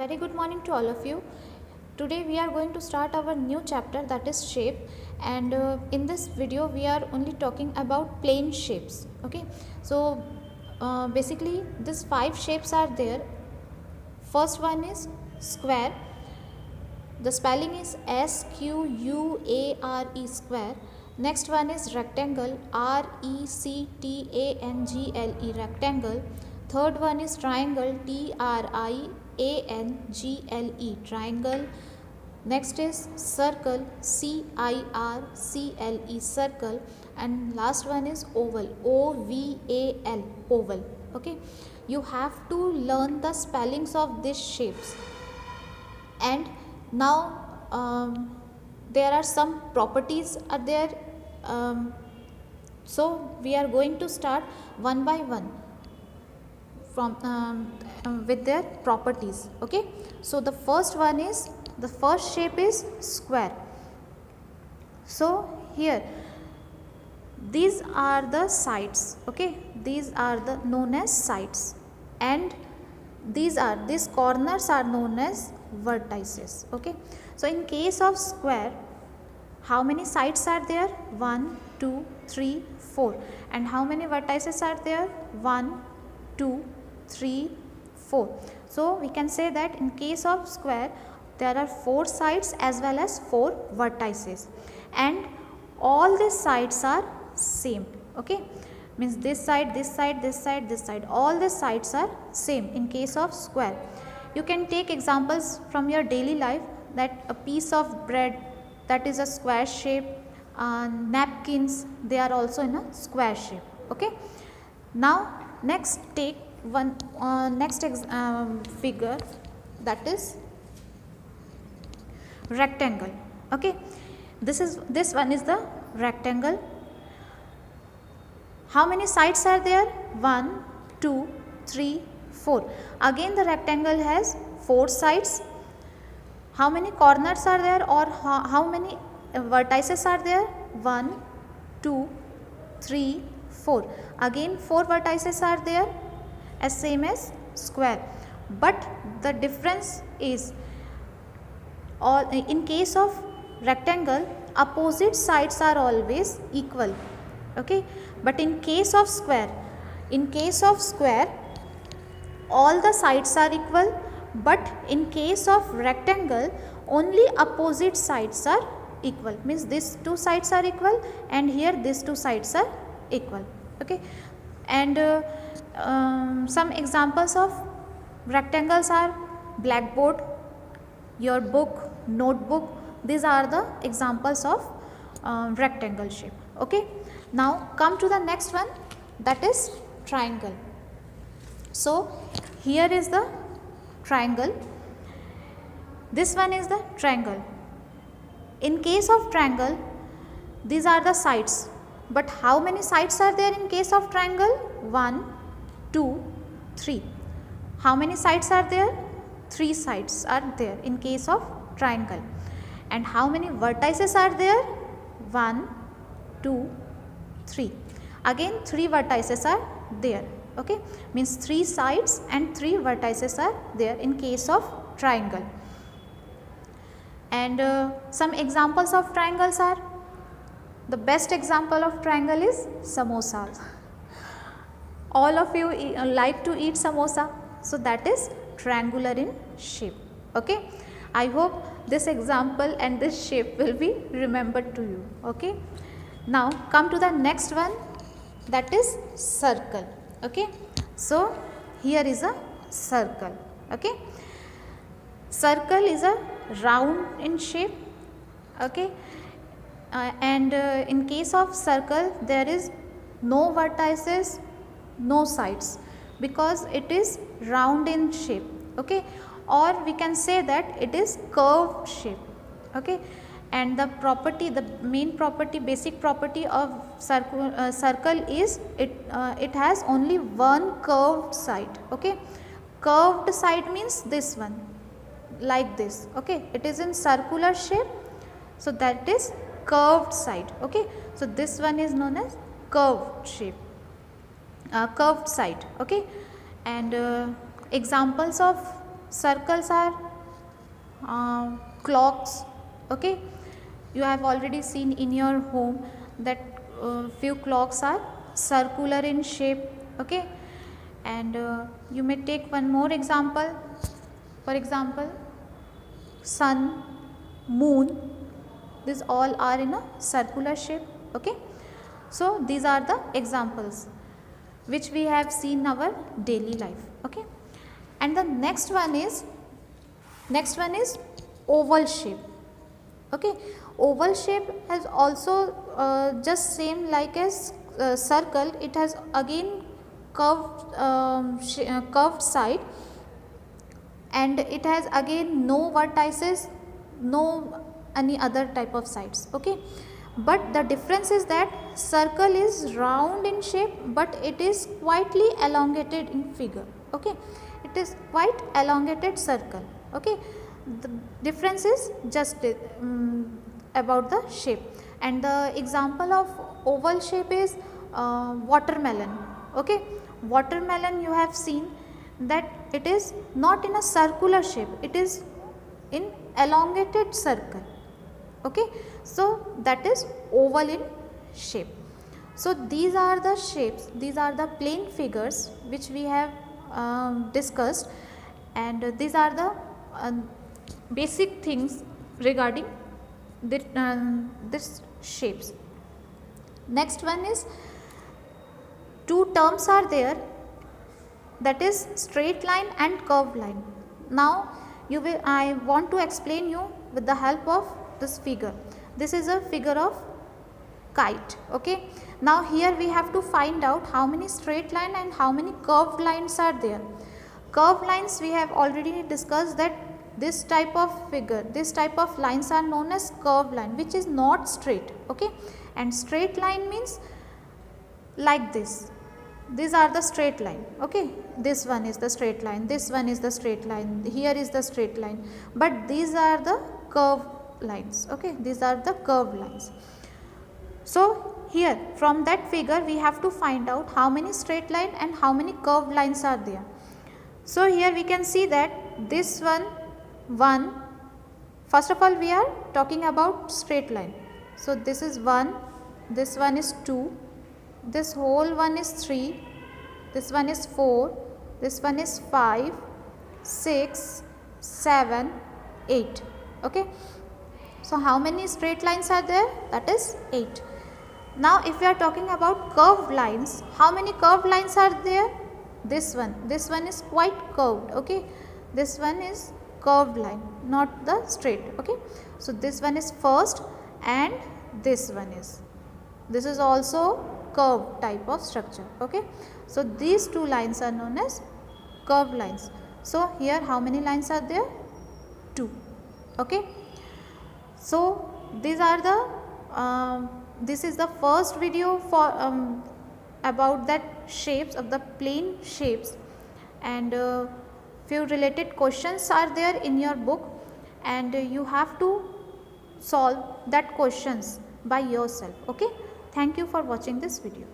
Very good morning to all of you. Today we are going to start our new chapter, that is shape, and in this video we are only talking about plane shapes. Okay, so basically these 5 shapes are there. First one is square. The spelling is SQUARE, square. Next one is rectangle, RECTANGLE, rectangle. Third one is triangle, TRIANGLE, triangle. Next is circle, CIRCLE, circle. And last one is oval, OVAL, oval. Okay, you have to learn the spellings of these shapes. And now there are some properties are there, so we are going to start one by one from with their properties. Okay, so the first shape is square. So here these are the sides. Okay, these are the known as sides, and these corners are known as vertices. Okay, so in case of square, how many sides are there? 1 2 3 4. And how many vertices are there? 1 2 3 4. So we can say that in case of square there are 4 sides as well as 4 vertices, and all these sides are same. Okay, means this side, this side, this side, this side, all the sides are same in case of square. You can take examples from your daily life, that a piece of bread, that is a square shape, napkins, they are also in a square shape. Okay, now next take one figure, that is rectangle. Okay, this one is the rectangle. How many sides are there? 1 2 3 4. Again the rectangle has 4 sides. How many corners are there, or how many vertices are there? 1 2 3 4. Again 4 vertices are there, as same as square. But the difference is, in case of rectangle, opposite sides are always equal. Okay, but in case of square, all the sides are equal, but in case of rectangle only opposite sides are equal. Means these 2 sides are equal, and here these 2 sides are equal. Okay, and some examples of rectangles are blackboard, your book, notebook. These are the examples of rectangle shape. Okay, now come to the next one, that is triangle. So here is the triangle, this one is the triangle. In case of triangle, these are the sides, but how many sides are there in case of triangle? 1 2 3. How many sides are there? 3 sides are there in case of triangle. And how many vertices are there? 1 2 3. Again 3 vertices are there. Okay, means 3 sides and 3 vertices are there in case of triangle. And some examples of triangles are, the best example of triangle is samosas. All of you like to eat samosa, so that is triangular in shape. Okay, I hope this example and this shape will be remembered to you. Okay, now come to the next one, that is circle. Okay, so here is a circle. Okay, circle is a round in shape. Okay, and in case of circle there is no vertices, no sides, because it is round in shape. Okay, or we can say that it is curved shape. Okay, and the main property, basic property of circle is it has only one curved side. Okay, curved side means this one, like this. Okay, it is in circular shape, so that is curved side. Okay, so this one is known as curved shape, curved side. Okay, and examples of circles are clocks. Okay, you have already seen in your home that few clocks are circular in shape. Okay, and you may take one more example. For example, sun, moon, these all are in a circular shape. Okay, so these are the examples which we have seen in our daily life. Okay, and the next one is oval shape. Okay, oval shape has also just same like as circle. It has again curved side, and it has again no vertices, no any other type of sides. Okay, but the difference is that circle is round in shape, but it is quietly elongated in figure. Okay, it is quite elongated circle. Okay, the difference is just about the shape. And the example of oval shape is watermelon. Okay, watermelon, you have seen that it is not in a circular shape, it is in elongated circle. Okay, so that is oval in shape. So these are the shapes, these are the plane figures which we have discussed, and these are the basic things regarding this shapes. Next one is, two terms are there, that is straight line and curved line. Now I want to explain you with the help of this figure. This is a figure of kite. Okay, now here we have to find out how many straight line and how many curved lines are there. Curved lines, we have already discussed that this type of figure, this type of lines are known as curved line, which is not straight. Okay, and straight line means like this. These are the straight line. Okay, this one is the straight line, this one is the straight line, here is the straight line, but these are the curved lines. Okay, these are the curved lines. So here from that figure we have to find out how many straight line and how many curved lines are there. So here we can see that this one, first of all we are talking about straight line. So this is 1, this one is 2, this whole one is 3, this one is 4, this one is 5, 6, 7, 8. Okay, so how many straight lines are there? That is 8. Now if we are talking about curved lines, how many curved lines are there? This one is quite curved. Okay, this one is curved line, not the straight. Okay, so this one is first, and this one is, this is also curved type of structure. Okay, so these two lines are known as curved lines. So here how many lines are there? 2. Okay, so these are the this is the first video for about that shapes of the plane shapes, and few related questions are there in your book, and you have to solve that questions by yourself. Okay, thank you for watching this video.